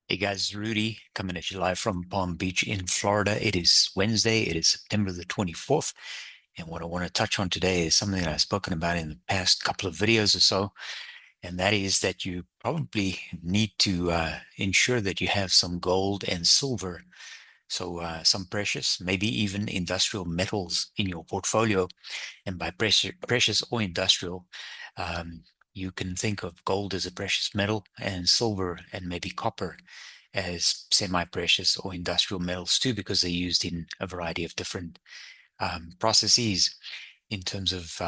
Hey guys, Rudy coming at you live from Palm Beach in Florida. It is Wednesday. It is September the 24th. And what I want to touch on today is something that I've spoken about in the past couple of videos or so. And that is that you probably need to ensure that you have some gold and silver. So some precious, maybe even industrial metals in your portfolio. And by precious or industrial, um, you can think of gold as a precious metal and silver and maybe copper as semi-precious or industrial metals too, because they're used in a variety of different processes in terms of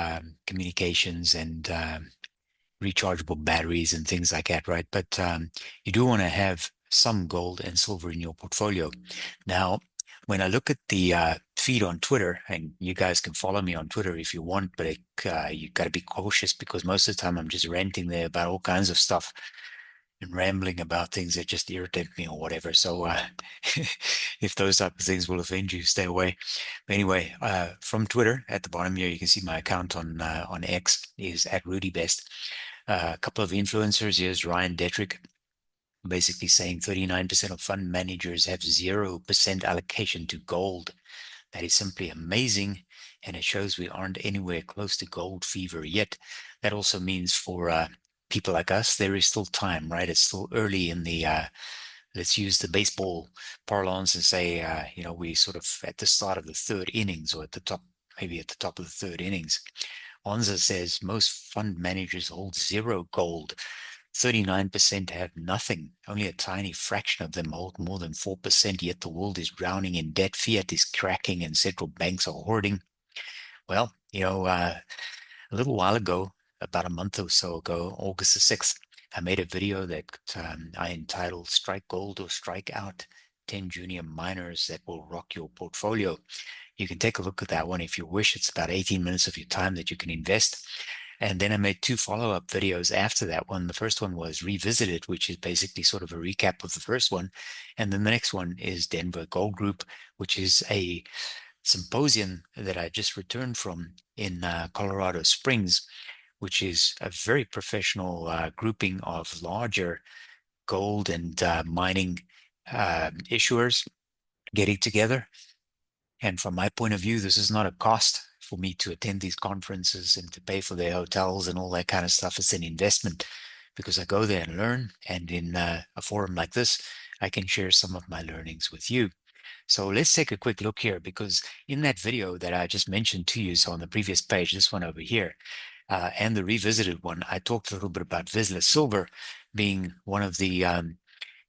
communications and rechargeable batteries and things like that, right? But you do want to have some gold and silver in your portfolio. Now, when I look at the feed on Twitter, and you guys can follow me on Twitter if you want, but you got to be cautious because most of the time I'm just ranting there about all kinds of stuff and rambling about things that just irritate me or whatever. So if those type of things will offend you, stay away. But anyway, from Twitter at the bottom here, you can see my account on X is at Rudy Best. A couple of influencers. Here's Ryan Detrick, basically saying 39% of fund managers have 0% allocation to gold. That is simply amazing, and it shows we aren't anywhere close to gold fever yet. That also means for people like us, there is still time, right? It's still early in the, let's use the baseball parlance and say, we sort of at the start of the third innings or at the top, maybe at the top of the third innings. Onza says most fund managers hold zero gold. 39% have nothing. Only a tiny fraction of them hold more than 4%, yet the world is drowning in debt. Fiat is cracking and central banks are hoarding. Well, a little while ago, about a month or so ago, August the 6th, I made a video that I entitled Strike Gold or Strike Out 10 Junior Miners That Will Rock Your Portfolio. You can take a look at that one if you wish. It's about 18 minutes of your time that you can invest. And then I made two follow-up videos after that one. The first one was Revisited, which is basically sort of a recap of the first one. And then the next one is Denver Gold Group, which is a symposium that I just returned from in Colorado Springs, which is a very professional grouping of larger gold and mining issuers getting together. And from my point of view, this is not a cost for me to attend these conferences and to pay for their hotels and all that kind of stuff. It's an investment because I go there and learn. And in a forum like this, I can share some of my learnings with you. So let's take a quick look here because in that video that I just mentioned to you, so on the previous page, this one over here, and the revisited one, I talked a little bit about Vizsla Silver being one of the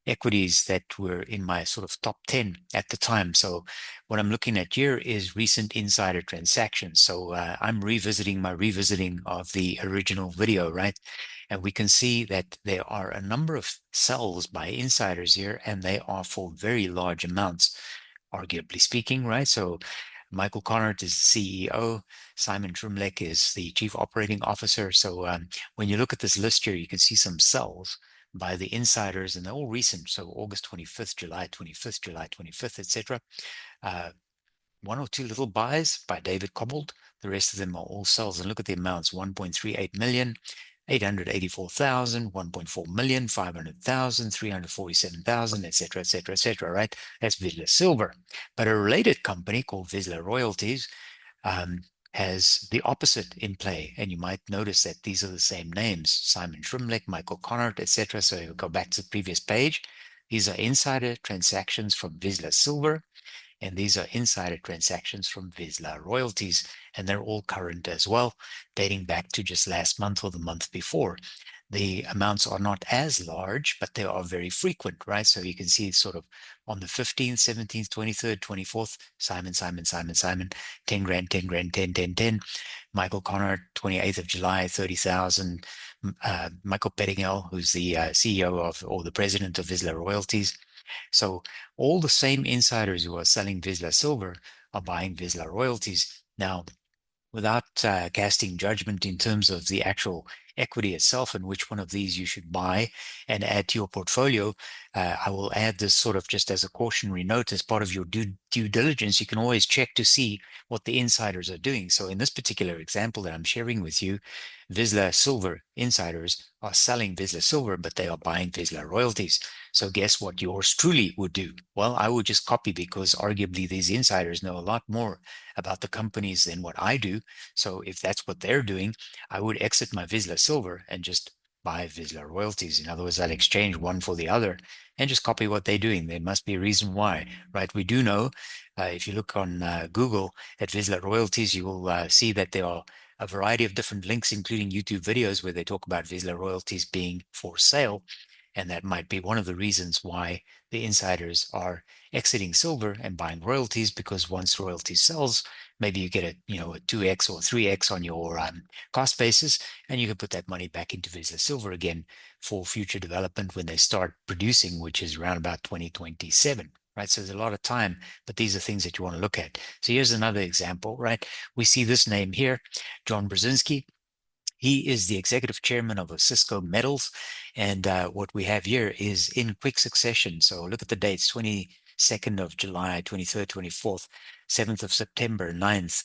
equities that were in my sort of top 10 at the time. So what I'm looking at here is recent insider transactions. So I'm revisiting my revisiting of the original video, right? And we can see that there are a number of sells by insiders here, and they are for very large amounts, arguably speaking, right? So Michael Connort is the CEO. Simon Trumlek is the Chief Operating Officer. So when you look at this list here, you can see some sells by the insiders, and they're all recent. So August 25th, July 25th, July 25th, etc. One or two little buys by David Cobbold. The rest of them are all sells. And look at the amounts: 1.38 million, 884,000, 1.4 million, 500,000, 347,000, etc., etc., etc. Right? That's Vizsla Silver. But a related company called Vizsla Royalties um, has the opposite in play. And you might notice that these are the same names: Simon Trumlek, Michael Connort, etc. So you go back to the previous page. These are insider transactions from Vizsla Silver, and these are insider transactions from Vizsla Royalties, and they're all current as well, dating back to just last month or the month before. The amounts are not as large, but they are very frequent, right? So you can see sort of on the 15th, 17th, 23rd, 24th, Simon, Simon, Simon, Simon, 10 grand, 10 grand, 10, 10, 10. Michael Connor, 28th of July, 30,000. Michael Pettingell, who's the CEO of, or the president of Vizsla Royalties. So all the same insiders who are selling Vizsla Silver are buying Vizsla Royalties. Now, without casting judgment in terms of the actual equity itself and which one of these you should buy and add to your portfolio, I will add this sort of just as a cautionary note as part of your due diligence. You can always check to see what the insiders are doing. So in this particular example that I'm sharing with you, Vizsla Silver insiders are selling Vizsla Silver, but they are buying Vizsla Royalties. So guess what yours truly would do? Well, I would just copy because arguably these insiders know a lot more about the companies than what I do. So if that's what they're doing, I would exit my Vizsla Silver and just buy Vizsla Royalties. In other words, I'd exchange one for the other and just copy what they're doing. There must be a reason why, right? We do know, if you look on Google at Vizsla Royalties, you will see that there are a variety of different links, including YouTube videos where they talk about Vizsla Royalties being for sale. And that might be one of the reasons why the insiders are exiting silver and buying royalties, because once royalty sells, maybe you get a 2x or 3x on your cost basis, and you can put that money back into Vizsla Silver again for future development when they start producing, which is around about 2027. Right, so there's a lot of time, but these are things that you want to look at. So here's another example, right? We see this name here, John Brzezinski. He is the executive chairman of OSISKO Metals. And what we have here is in quick succession. So look at the dates: 22nd of July, 23rd, 24th, 7th of September, 9th,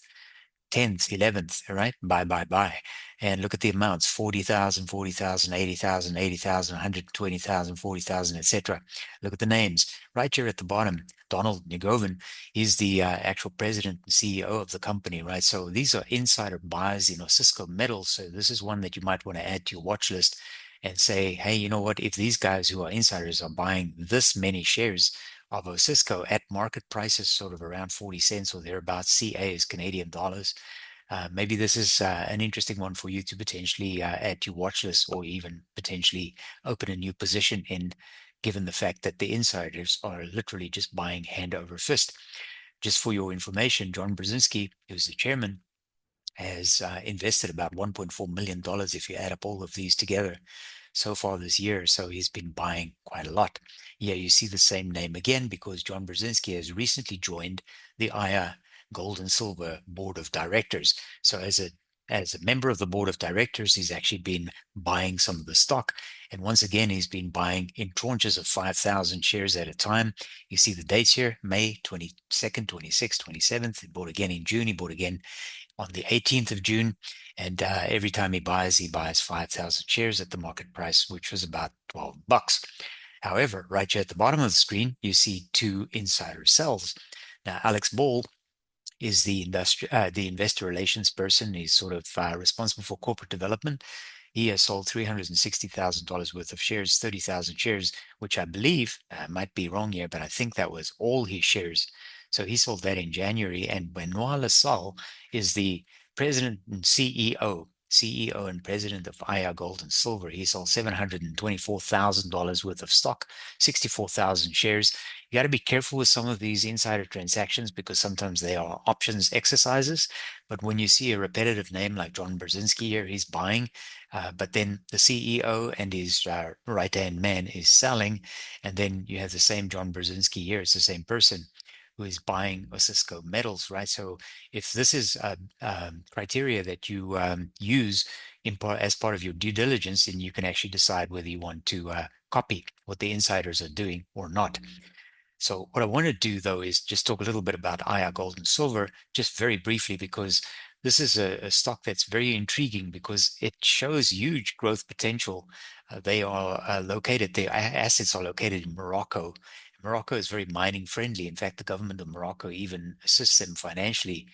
10th, 11th, all right? Buy. And look at the amounts: 40,000, 40,000, 80,000, 80,000, 120,000, 40,000, etc. Look at the names right here at the bottom. Donald Ngovin is the actual president and CEO of the company, right? So these are insider buys in OSISKO Metals. So this is one that you might want to add to your watch list and say, hey, you know what? If these guys who are insiders are buying this many shares of OSISKO at market prices, sort of around 40 cents or thereabouts, CA is Canadian dollars. Maybe this is an interesting one for you to potentially add to watch list, or even potentially open a new position in, given the fact that the insiders are literally just buying hand over fist. Just for your information, John Brzezinski, who's the chairman, has invested about $1.4 million if you add up all of these together so far this year. So he's been buying quite a lot. Yeah, you see the same name again because John Brzezinski has recently joined the IA Gold and Silver Board of Directors. So as a member of the board of directors, he's actually been buying some of the stock. And once again, he's been buying in tranches of 5,000 shares at a time. You see the dates here: May 22nd, 26th, 27th. He bought again in June. He bought again on the 18th of June. And every time he buys 5,000 shares at the market price, which was about $12. However, right here at the bottom of the screen, you see two insider sells. Now, Alex Ball is the investor relations person. He's sort of responsible for corporate development. He has sold $360,000 worth of shares, 30,000 shares, which I believe, might be wrong here, but I think that was all his shares. So he sold that in January. And Benoit Lassalle is the president and CEO and president of IA Gold and Silver. He sold $724,000 worth of stock, 64,000 shares. You got to be careful with some of these insider transactions because sometimes they are options exercises. But when you see a repetitive name like John Brzezinski here, he's buying, but then the CEO and his right-hand man is selling. And then you have the same John Brzezinski here. It's the same person who is buying OSISKO Metals, right? So if this is a criteria that you use as part of your due diligence, then you can actually decide whether you want to copy what the insiders are doing or not. So what I want to do, though, is just talk a little bit about IA Gold and Silver, just very briefly, because this is a stock that's very intriguing because it shows huge growth potential. They are their assets are located in Morocco. Morocco is very mining friendly. In fact, the government of Morocco even assists them financially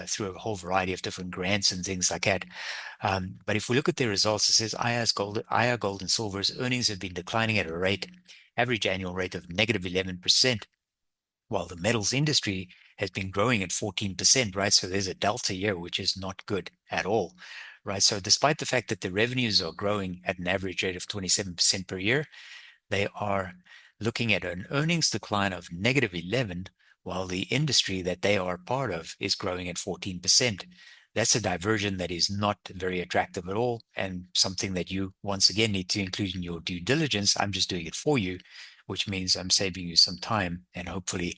through a whole variety of different grants and things like that. But if we look at their results, it says IA Gold and Silver's earnings have been declining at a average annual rate of negative 11%, while the metals industry has been growing at 14%, right? So there's a delta here, which is not good at all, right? So despite the fact that the revenues are growing at an average rate of 27% per year, they are looking at an earnings decline of negative 11, while the industry that they are part of is growing at 14%. That's a diversion that is not very attractive at all, and something that you once again need to include in your due diligence. I'm just doing it for you, which means I'm saving you some time and hopefully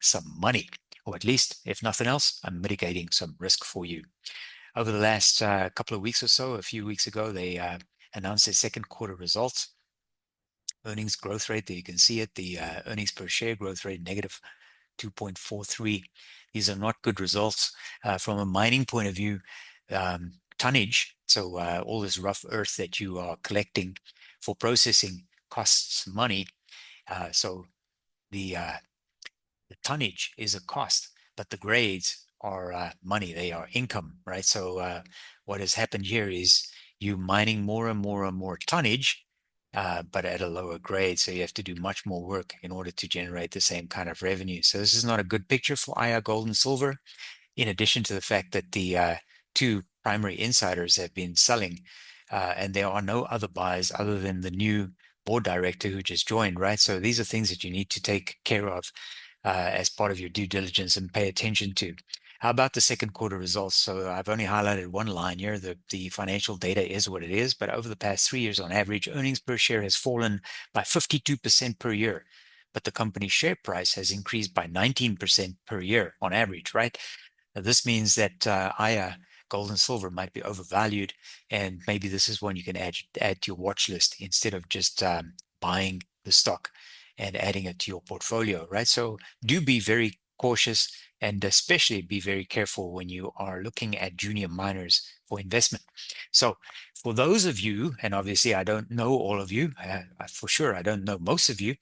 some money, or at least, if nothing else, I'm mitigating some risk for you. Over the last couple of weeks or so, a few weeks ago, they announced their second quarter results. Earnings growth rate, there you can see it, the earnings per share growth rate, negative 2.43. These are not good results from a mining point of view. Tonnage, so all this rough earth that you are collecting for processing costs money. So the tonnage is a cost, but the grades are money. They are income, right? So what has happened here is you mining more and more and more tonnage, but at a lower grade. So you have to do much more work in order to generate the same kind of revenue. So this is not a good picture for IR Gold and Silver, in addition to the fact that the two primary insiders have been selling, and there are no other buyers other than the new board director who just joined, right? So these are things that you need to take care of as part of your due diligence and pay attention to. How about the second quarter results? So I've only highlighted one line here. The financial data is what it is, but over the past 3 years, on average, earnings per share has fallen by 52% per year. But the company's share price has increased by 19% per year on average, right? Now, this means that IR gold and silver might be overvalued, and maybe this is one you can add to your watch list instead of just buying the stock and adding it to your portfolio, right? So do be very cautious, and especially be very careful when you are looking at junior miners for investment. So for those of you, and obviously I don't know all of you, for sure I don't know most of you,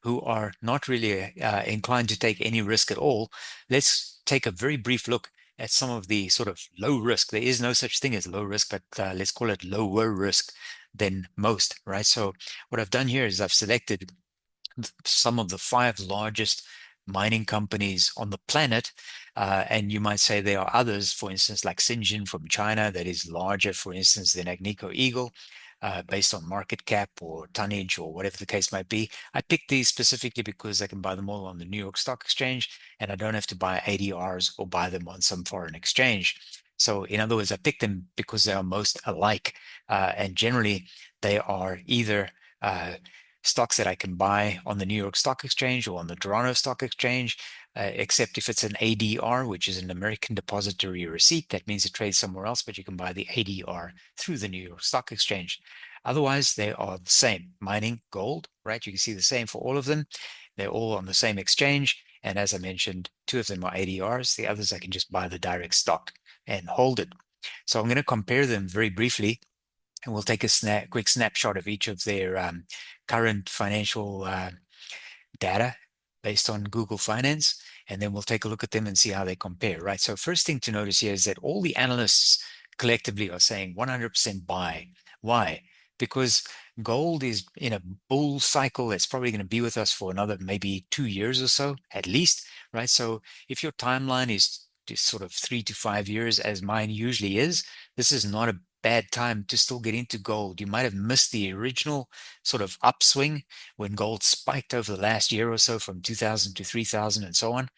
who are not really inclined to take any risk at all, let's take a very brief look at some of the sort of low risk. There is no such thing as low risk, but let's call it lower risk than most, right? So what I've done here is I've selected some of the five largest mining companies on the planet. And you might say there are others, for instance, like Xinjiang from China, that is larger, for instance, than Agnico Eagle, based on market cap or tonnage or whatever the case might be. I picked these specifically because I can buy them all on the New York Stock Exchange, and I don't have to buy ADRs or buy them on some foreign exchange. So in other words, I picked them because they are most alike. And generally, they are either stocks that I can buy on the New York Stock Exchange or on the Toronto Stock Exchange, except if it's an ADR, which is an American Depository Receipt. That means it trades somewhere else, but you can buy the ADR through the New York Stock Exchange. Otherwise, they are the same. Mining gold, right? You can see the same for all of them. They're all on the same exchange. And as I mentioned, two of them are ADRs. The others I can just buy the direct stock and hold it. So I'm going to compare them very briefly, and we'll take a quick snapshot of each of their current financial data based on Google Finance, and then we'll take a look at them and see how they compare, right? So first thing to notice here is that all the analysts collectively are saying 100% buy. Why? Because gold is in a bull cycle that's probably going to be with us for another maybe 2 years or so, at least, right? So if your timeline is just sort of 3 to 5 years, as mine usually is, this is not a bad time to still get into gold. You might have missed the original sort of upswing when gold spiked over the last year or so from 2000 to 3000 and so on,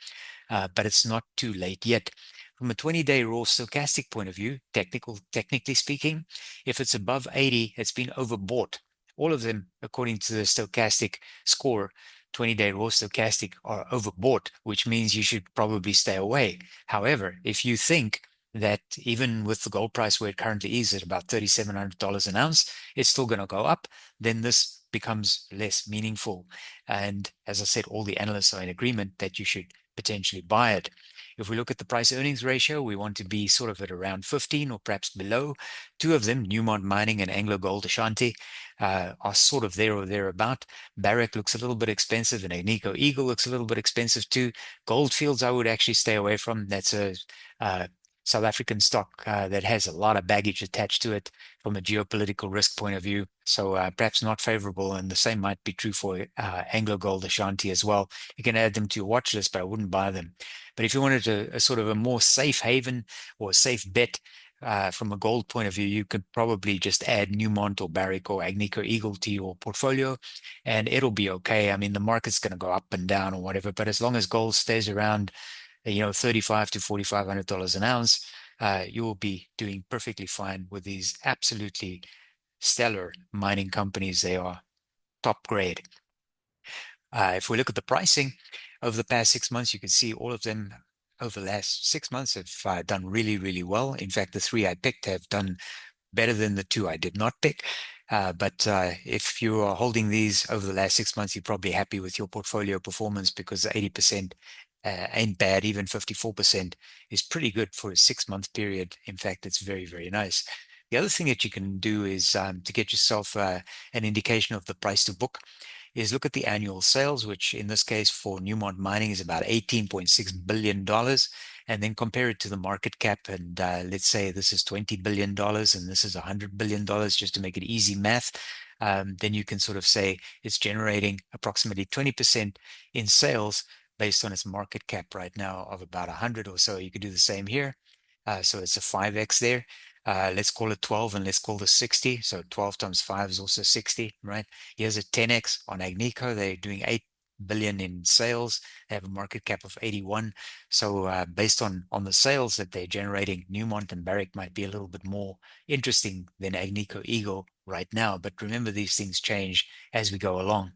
but it's not too late yet. From a 20-day raw stochastic point of view, technically speaking, if it's above 80, it's been overbought. All of them, according to the stochastic score, 20-day raw stochastic, are overbought, which means you should probably stay away. However, if you think that even with the gold price where it currently is at about $3,700 an ounce, it's still going to go up, then this becomes less meaningful. And as I said, all the analysts are in agreement that you should potentially buy it. If we look at the price earnings ratio, we want to be sort of at around 15 or perhaps below. Two of them, Newmont Mining and Anglo Gold Ashanti, are sort of there or thereabout. Barrick looks a little bit expensive, and Agnico Eagle looks a little bit expensive too. Goldfields, I would actually stay away from. That's a South African stock that has a lot of baggage attached to it from a geopolitical risk point of view. So perhaps not favorable. And the same might be true for Anglo Gold Ashanti as well. You can add them to your watch list, but I wouldn't buy them. But if you wanted a sort of a more safe haven or a safe bet from a gold point of view, you could probably just add Newmont or Barrick or Agnico Eagle to your portfolio, and it'll be okay. I mean, the market's going to go up and down or whatever, but as long as gold stays around 35 to $4,500 an ounce, you will be doing perfectly fine with these absolutely stellar mining companies. They are top grade. If we look at the pricing over the past 6 months, you can see all of them over the last 6 months have done really, really well. In fact, the three I picked have done better than the two I did not pick. But if you are holding these over the last 6 months, you're probably happy with your portfolio performance, because 80% ain't bad. Even 54% is pretty good for a 6 month period. In fact, it's very, very nice. The other thing that you can do is to get yourself an indication of the price to book. is look at the annual sales, which in this case for Newmont Mining is about $18.6 billion, and then compare it to the market cap. And let's say this is $20 billion and this is $100 billion, just to make it easy math. Then you can sort of say it's generating approximately 20% in sales based on its market cap right now of about 100 or so. You could do the same here. So it's a 5x there. Let's call it 12 and let's call this 60. So 12 times 5 is also 60, right? Here's a 10x on Agnico. They're doing 8 billion in sales. They have a market cap of 81. So based on the sales that they're generating, Newmont and Barrick might be a little bit more interesting than Agnico Eagle right now. But remember, these things change as we go along.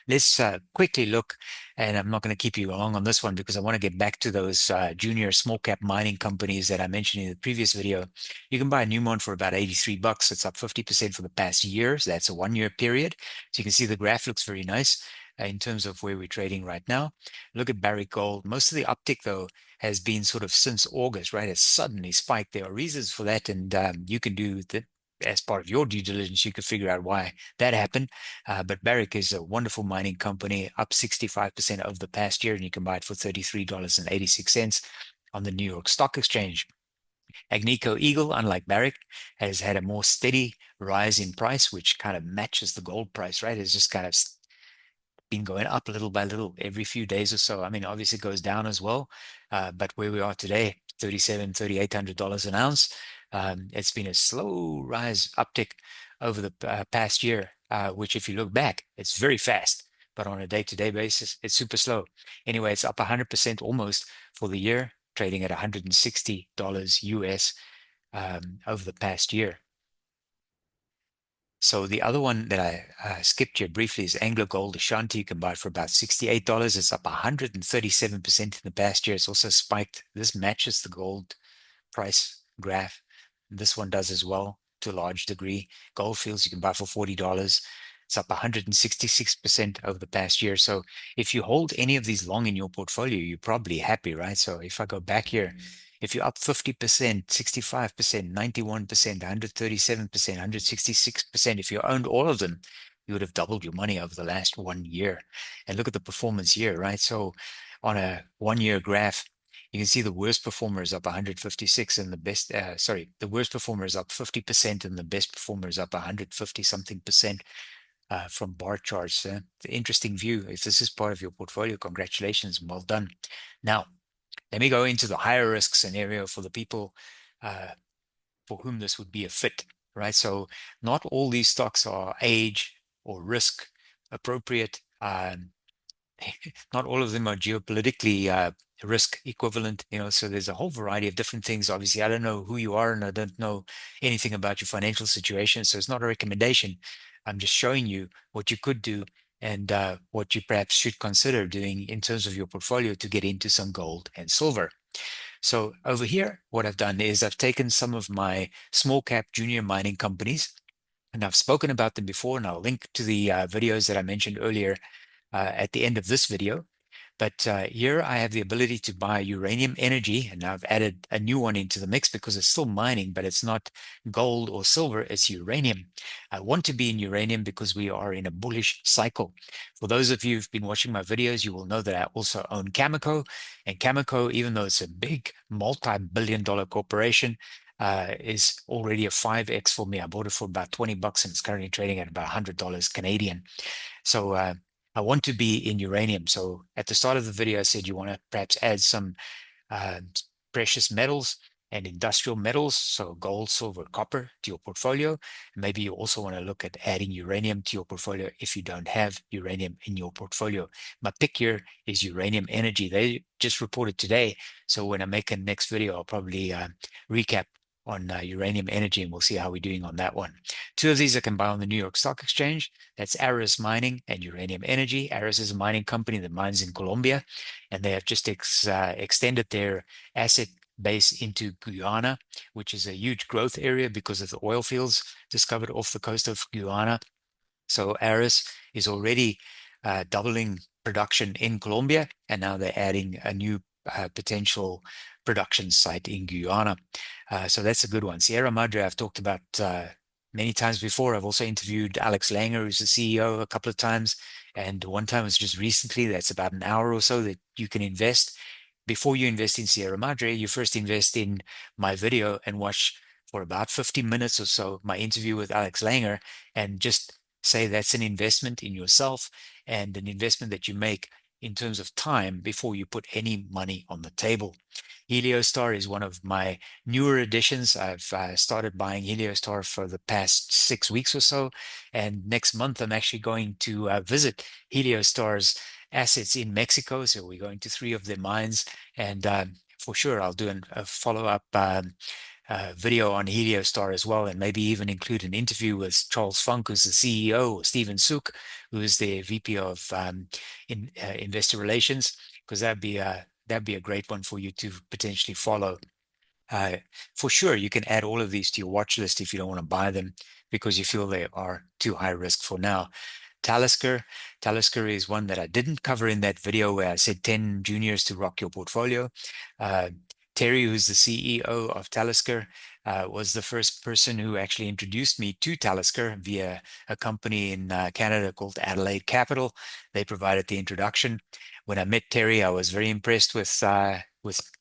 Let's quickly look, and I'm not going to keep you along on this one because I want to get back to those junior small cap mining companies that I mentioned in the previous video. You can buy a Newmont for about 83 bucks. It's up 50% for the past year. So that's a 1 year period. So you can see the graph looks very nice in terms of where we're trading right now. Look at Barrick Gold. Most of the uptick, though, has been sort of since August, right? It's suddenly spiked. There are reasons for that, and you can do that as part of your due diligence. You could figure out why that happened. But Barrick is a wonderful mining company, up 65% over the past year, and you can buy it for $33.86 on the New York Stock Exchange. Agnico Eagle, unlike Barrick, has had a more steady rise in price, which kind of matches the gold price, right? It's just kind of been going up little by little every few days or so. I mean, obviously it goes down as well, but where we are today, $3,800 an ounce, it's been a slow rise uptick over the past year, which if you look back, it's very fast, but on a day-to-day basis, it's super slow. Anyway, it's up 100% almost for the year, trading at $160 US over the past year. So the other one that I skipped here briefly is Anglo Gold Ashanti. You can buy it for about $68. It's up 137% in the past year. It's also spiked. This matches the gold price graph. This one does as well to a large degree. Goldfields you can buy for $40. It's up 166% over the past year. So if you hold any of these long in your portfolio, you're probably happy, right? So if I go back here, if you're up 50%, 65%, 91%, 137%, 166%, if you owned all of them, you would have doubled your money over the last 1 year. And look at the performance here, right? So on a 1 year graph, you can see the worst performer is up 156 and the best, the worst performer is up 50% and the best performer is up 150 something percent from bar charts. The interesting view. If this is part of your portfolio, congratulations, well done. Now, let me go into the higher risk scenario for the people for whom this would be a fit, right? So not all these stocks are age or risk appropriate. Not all of them are geopolitically risk equivalent, so there's a whole variety of different things. Obviously, I don't know who you are and I don't know anything about your financial situation, so it's not a recommendation. I'm just showing you what you could do and what you perhaps should consider doing in terms of your portfolio to get into some gold and silver. So over here, what I've done is I've taken some of my small cap junior mining companies, and I've spoken about them before, and I'll link to the videos that I mentioned earlier at the end of this video. But here I have the ability to buy uranium energy, and I've added a new one into the mix because it's still mining, but it's not gold or silver, it's uranium. I want to be in uranium because we are in a bullish cycle. For those of you who've been watching my videos, you will know that I also own Cameco, and Cameco, even though it's a big multi-billion-dollar corporation, is already a 5x for me. I bought it for about 20 bucks and it's currently trading at about $100 Canadian. So I want to be in uranium. So at the start of the video, I said you want to perhaps add some uh, precious metals and industrial metals, so gold, silver, copper to your portfolio. Maybe you also want to look at adding uranium to your portfolio if you don't have uranium in your portfolio. My pick here is uranium energy. They just reported today. So when I make a next video, I'll probably recap on uranium energy, and we'll see how we're doing on that one. Two of these I can buy on the New York Stock Exchange. That's Aris Mining and Uranium Energy. Aris is a mining company that mines in Colombia, and they have just extended their asset base into Guyana, which is a huge growth area because of the oil fields discovered off the coast of Guyana. So Aris is already doubling production in Colombia, and now they're adding a new potential production site in Guyana. So that's a good one. Sierra Madre, I've talked about many times before. I've also interviewed Alex Langer, who's the CEO, a couple of times. And one time was just recently, that's about an hour or so that you can invest. Before you invest in Sierra Madre, you first invest in my video and watch for about 50 minutes or so my interview with Alex Langer, and just say that's an investment in yourself and an investment that you make in terms of time before you put any money on the table. Heliostar is one of my newer additions. I've started buying Heliostar for the past 6 weeks or so. And next month, I'm actually going to visit Heliostar's assets in Mexico. So we're going to three of their mines. And for sure, I'll do a follow-up video on Heliostar as well, and maybe even include an interview with Charles Funk, who's the CEO, or Stephen Sook, who is the VP of Investor Relations, because that'd be a great one for you to potentially follow. Uh, for sure, you can add all of these to your watch list if you don't want to buy them because you feel they are too high risk for now. Talisker. Talisker is one that I didn't cover in that video where I said 10 juniors to rock your portfolio. Uh, Terry, who's the CEO of Talisker, was the first person who actually introduced me to Talisker via a company in Canada called Adelaide Capital. They provided the introduction. When I met Terry, I was very impressed with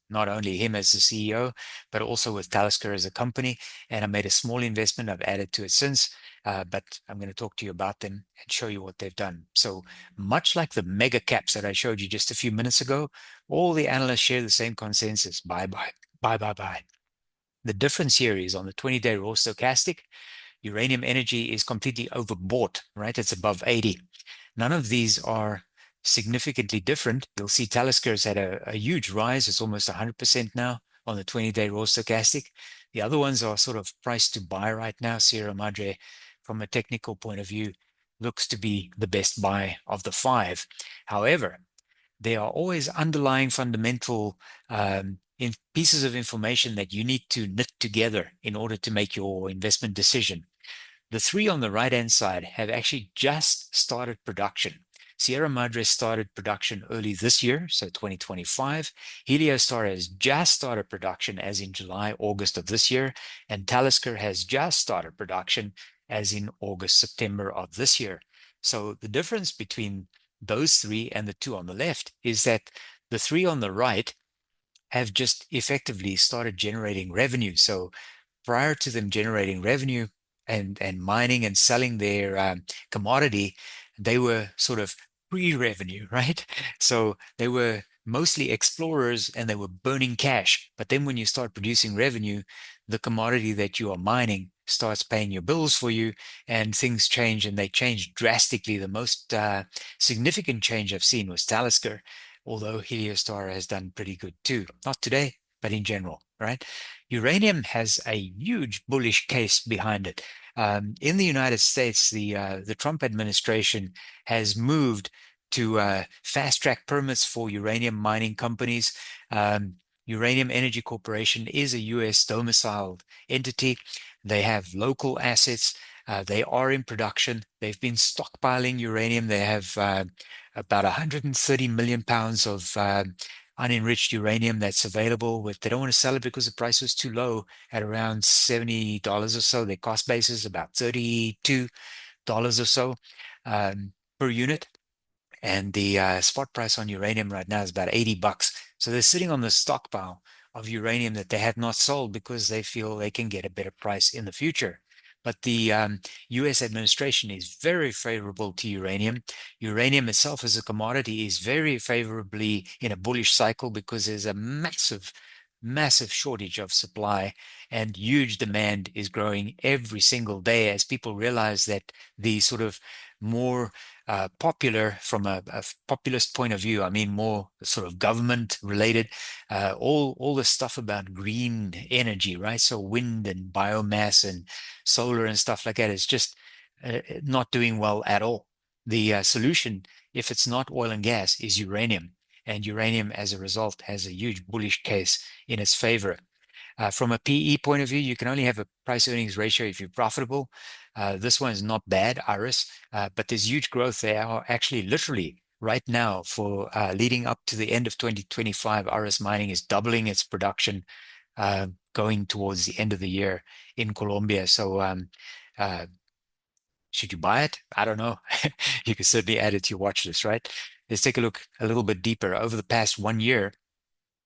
not only him as the CEO, but also with Talisker as a company. And I made a small investment. I've added to it since. But I'm going to talk to you about them and show you what they've done. So much like the mega caps that I showed you just a few minutes ago, all the analysts share the same consensus. Buy, buy, buy, buy, buy. The difference here is on the 20-day raw stochastic, uranium energy is completely overbought, right? It's above 80. None of these are significantly different. You'll see Talisker's had a huge rise. It's almost 100% now on the 20-day raw stochastic. The other ones are sort of priced to buy right now. Sierra Madre, from a technical point of view, looks to be the best buy of the five. However, there are always underlying fundamental in pieces of information that you need to knit together in order to make your investment decision. The three on the right-hand side have actually just started production. Sierra Madre started production early this year, so 2025. Heliostar has just started production as in July, August of this year, and Talisker has just started production as in August, September of this year. So the difference between those three and the two on the left is that the three on the right have just effectively started generating revenue. So prior to them generating revenue and mining and selling their commodity, they were sort of pre-revenue, right? So they were mostly explorers and they were burning cash. But then when you start producing revenue, the commodity that you are mining starts paying your bills for you, and things change, and they change drastically. The most significant change I've seen was Talisker, although Heliostar has done pretty good too. Not today, but in general, right? Uranium has a huge bullish case behind it. In the United States, the Trump administration has moved to fast track permits for uranium mining companies. Uranium Energy Corporation is a U.S. domiciled entity. They have local assets. They are in production. They've been stockpiling uranium. They have about 130 million pounds of unenriched uranium that's available. With they don't want to sell it because the price was too low at around $70 or so. Their cost base is about $32 or so per unit. And the spot price on uranium right now is about $80. So they're sitting on the stockpile of uranium that they have not sold because they feel they can get a better price in the future. But the US administration is very favorable to uranium. Uranium itself as a commodity is very favorably in a bullish cycle because there's a massive, massive shortage of supply, and huge demand is growing every single day as people realize that the sort of more popular from a populist point of view. I mean, more sort of government related, all the stuff about green energy, right? So wind and biomass and solar and stuff like that is just not doing well at all. The solution, if it's not oil and gas, is uranium. And uranium, as a result, has a huge bullish case in its favor. From a PE point of view, you can only have a price earnings ratio if you're profitable. This one is not bad, Aris, but there's huge growth there. Actually, literally right now for leading up to the end of 2025, Aris Mining is doubling its production going towards the end of the year in Colombia. So Uh, should you buy it? I don't know. You can certainly add it to your watch list, right? Let's take a look a little bit deeper. Over the past 1 year,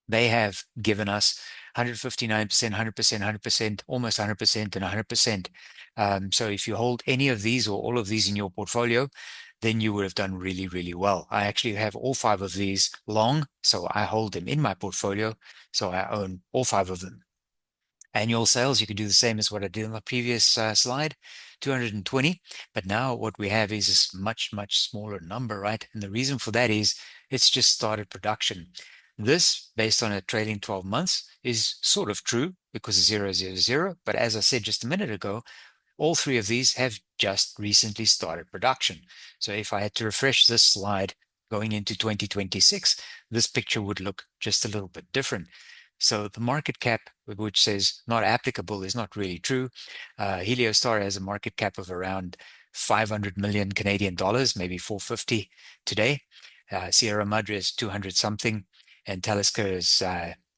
they have given us 159%, 100%, 100%, almost 100%, and 100%. So if you hold any of these or all of these in your portfolio, then you would have done really, really well. I actually have all five of these long, so I hold them in my portfolio. So I own all five of them. Annual sales, you can do the same as what I did on the previous slide, 220. But now what we have is this much, much smaller number, right? And the reason for that is it's just started production. This, based on a trailing 12 months, is sort of true because 000. But as I said just a minute ago, all three of these have just recently started production. So if I had to refresh this slide going into 2026, this picture would look just a little bit different. So the market cap, which says not applicable, is not really true. Heliostar has a market cap of around 500 million Canadian dollars, maybe 450 today. Sierra Madre is 200 something, and Talisker is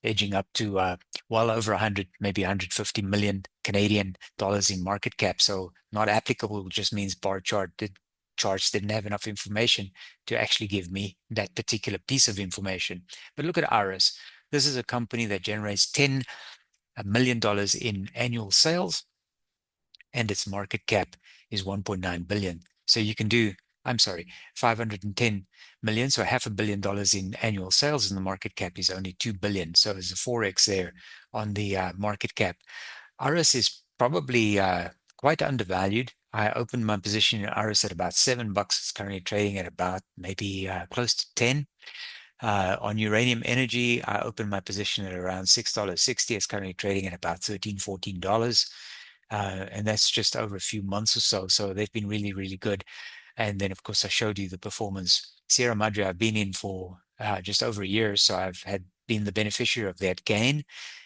edging up to well over 100, maybe 150 million Canadian dollars in market cap. So not applicable just means charts didn't have enough information to actually give me that particular piece of information. But look at Aris. This is a company that generates $10 million in annual sales, and its market cap is 1.9 billion. So you can do, I'm sorry, 510 million, so $500 million in annual sales, and the market cap is only 2 billion. So there's a 4x there on the market cap. Aris is probably quite undervalued. I opened my position in Aris at about $7. It's currently trading at about maybe close to 10. On uranium energy, I opened my position at around $6.60. It's currently trading at about $13, $14. And that's just over a few months or so. So they've been really, really good. And then, of course, I showed you the performance. Sierra Madre, I've been in for just over a year. So I've been the beneficiary of that gain.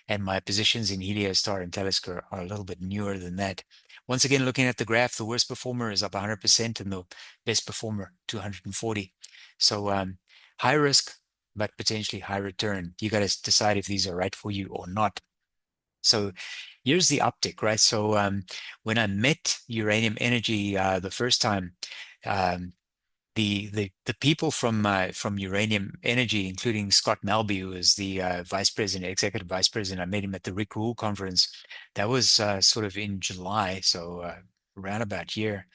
And my positions in Heliostar and Talisker are a little bit newer than that. Once again, looking at the graph, the worst performer is up 100% and the best performer 240. So high risk, but potentially high return. You got to decide if these are right for you or not. So here's the uptick, right? So when I met Uranium Energy the first time, um, the people from Uranium Energy, including Scott Melby, who is the vice president, executive vice president, I met him at the Rick Rule conference. That was sort of in July, so around about here.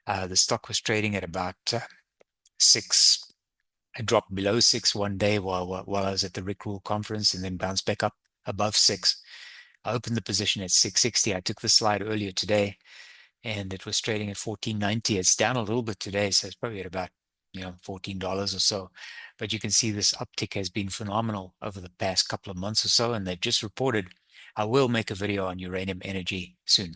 The stock was trading at about 6. I dropped below 6 one day while I was at the Rick Rule conference, and then bounced back up above 6. I opened the position at 660. I took the slide earlier today, and it was trading at 14.90. It's down a little bit today, so it's probably at about $14 or so. But you can see this uptick has been phenomenal over the past couple of months or so, and they've just reported. I will make a video on uranium energy soon.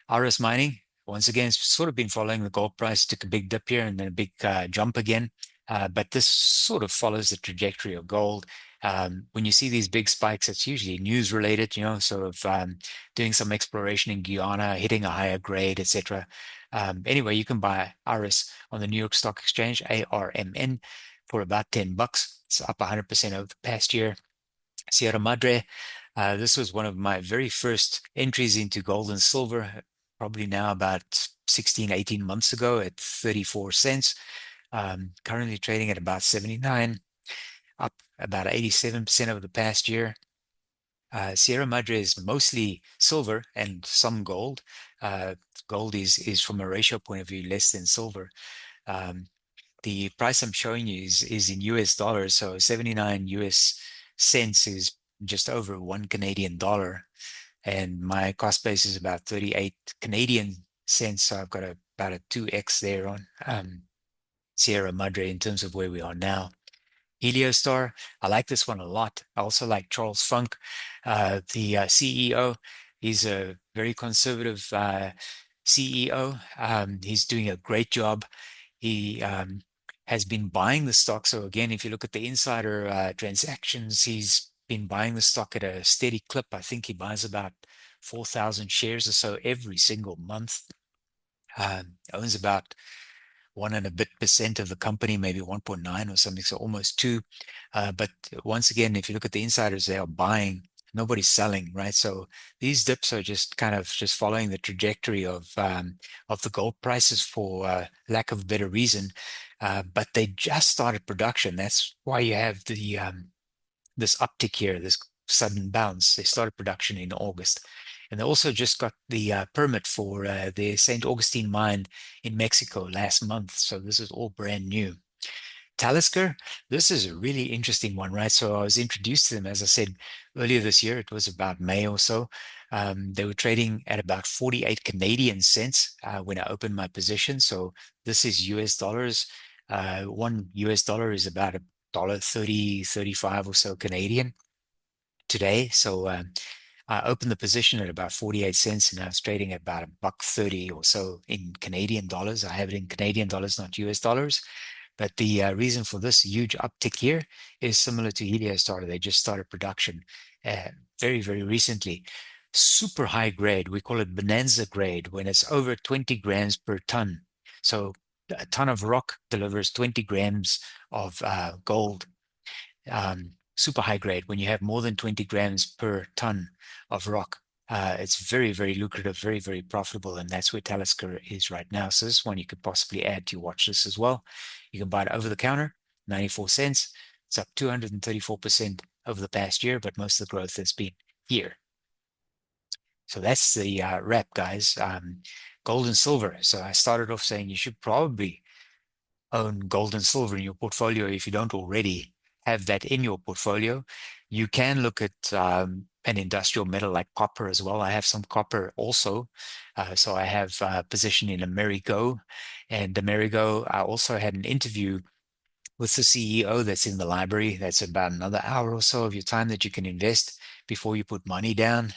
Aris Mining, once again, it's sort of been following the gold price, took a big dip here and then a big jump again. But this sort of follows the trajectory of gold. When you see these big spikes, it's usually news related, sort of doing some exploration in Guyana, hitting a higher grade, etc. Anyway, you can buy Aris on the New York Stock Exchange, ARMN, for about $10. It's up 100% over the past year. Sierra Madre, this was one of my very first entries into gold and silver, probably now about 16, 18 months ago at 34 cents. Currently trading at about 79, up about 87% over the past year. Sierra Madre is mostly silver and some gold. Gold is from a ratio point of view less than silver. The price I'm showing you is in US dollars, so 79 US cents is just over 1 Canadian dollar, and my cost base is about 38 Canadian cents. So I've got about a 2x there on Sierra Madre in terms of where we are now. Heliostar, I like this one a lot. I also like Charles Funk, the CEO. He's a very conservative CEO. He's doing a great job. He has been buying the stock. So again, if you look at the insider transactions, he's been buying the stock at a steady clip. I think he buys about 4,000 shares or so every single month. Owns about 1% of the company, maybe 1.9 or something, so almost 2. But once again, if you look at the insiders, they are buying Nobody's selling, right? So these dips are just kind of just following the trajectory of the gold prices for lack of a better reason. But they just started production. That's why you have this uptick here, this sudden bounce. They started production in August. And they also just got the permit for the St. Augustine mine in Mexico last month. So this is all brand new. Talisker, this is a really interesting one, right? So I was introduced to them, as I said, earlier this year. It was about May or so. They were trading at about 48 Canadian cents when I opened my position. So this is US dollars. One US dollar is about a dollar 30, 35 or so Canadian today. So I opened the position at about 48 cents and I was trading at about a buck 30 or so in Canadian dollars. I have it in Canadian dollars, not US dollars. But the reason for this huge uptick here is similar to Heliostar. They just started production uh, very, very recently. Super high grade. We call it bonanza grade when it's over 20 grams per ton. So a ton of rock delivers 20 grams of gold. Super high grade. When you have more than 20 grams per ton of rock, it's very, very lucrative, very, very profitable. And that's where Talisker is right now. So this one you could possibly add to your watch list as well. You can buy it over the counter, 94 cents. It's up 234% over the past year, but most of the growth has been here. So that's the wrap, guys. Gold and silver. So I started off saying you should probably own gold and silver in your portfolio if you don't already have that in your portfolio. You can look at an industrial metal like copper as well. I have some copper also. So I have a position in Amerigo. And Amerigo, I also had an interview with the CEO that's in the library. That's about another hour or so of your time that you can invest before you put money down.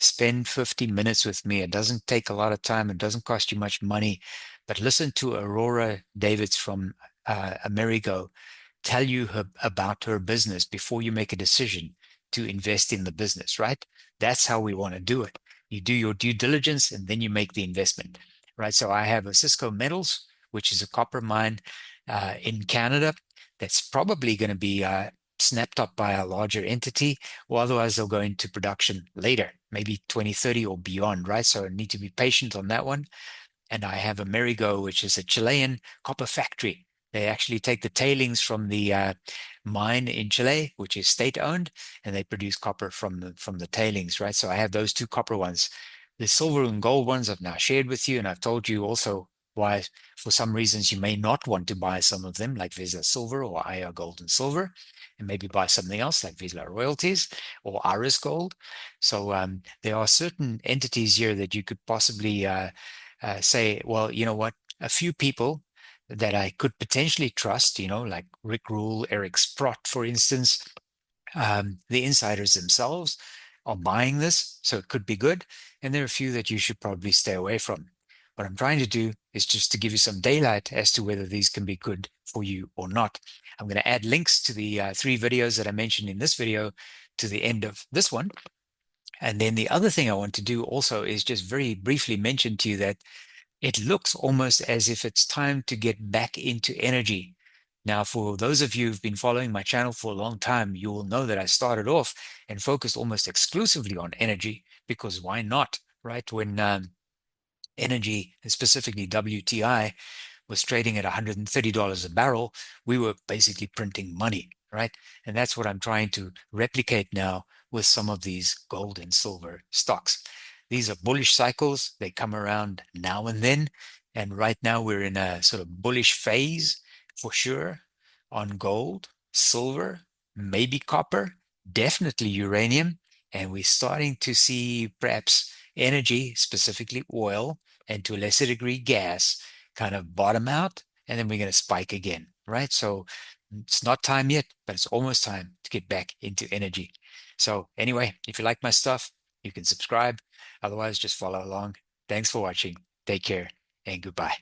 Spend 15 minutes with me. It doesn't take a lot of time. It doesn't cost you much money. But listen to Aurora Davids from Amerigo tell you about her business before you make a decision to invest in the business, right? That's how we want to do it. You do your due diligence and then you make the investment, right? So I have OSISKO Metals, which is a copper mine in Canada that's probably going to be snapped up by a larger entity, or otherwise they'll go into production later, maybe 2030 or beyond, right? So I need to be patient on that one. And I have Amerigo, which is a Chilean copper factory. They actually take the tailings from the mine in Chile, which is state-owned, and they produce copper from the tailings, right? So I have those two copper ones. The silver and gold ones I've now shared with you, and I've told you also why, for some reasons, you may not want to buy some of them, like Vizsla Silver or IR Gold and Silver, and maybe buy something else like Vizsla Royalties or Aris Gold. So there are certain entities here that you could possibly say, well, you know what, a few people that I could potentially trust, like Rick Rule, Eric Sprott, for instance, the insiders themselves are buying this, so it could be good. And there are a few that you should probably stay away from. What I'm trying to do is just to give you some daylight as to whether these can be good for you or not. I'm going to add links to the three videos that I mentioned in this video to the end of this one. And then the other thing I want to do also is just very briefly mention to you that it looks almost as if it's time to get back into energy. Now, for those of you who've been following my channel for a long time, you will know that I started off and focused almost exclusively on energy because why not, right? When energy, and specifically WTI, was trading at $130 a barrel, we were basically printing money, right? And that's what I'm trying to replicate now with some of these gold and silver stocks. These are bullish cycles. They come around now and then. And right now we're in a sort of bullish phase for sure on gold, silver, maybe copper, definitely uranium. And we're starting to see perhaps energy, specifically oil, and to a lesser degree gas, kind of bottom out, and then we're going to spike again, right? So it's not time yet, but it's almost time to get back into energy. So anyway, if you like my stuff, you can subscribe. Otherwise, just follow along. Thanks for watching. Take care and goodbye.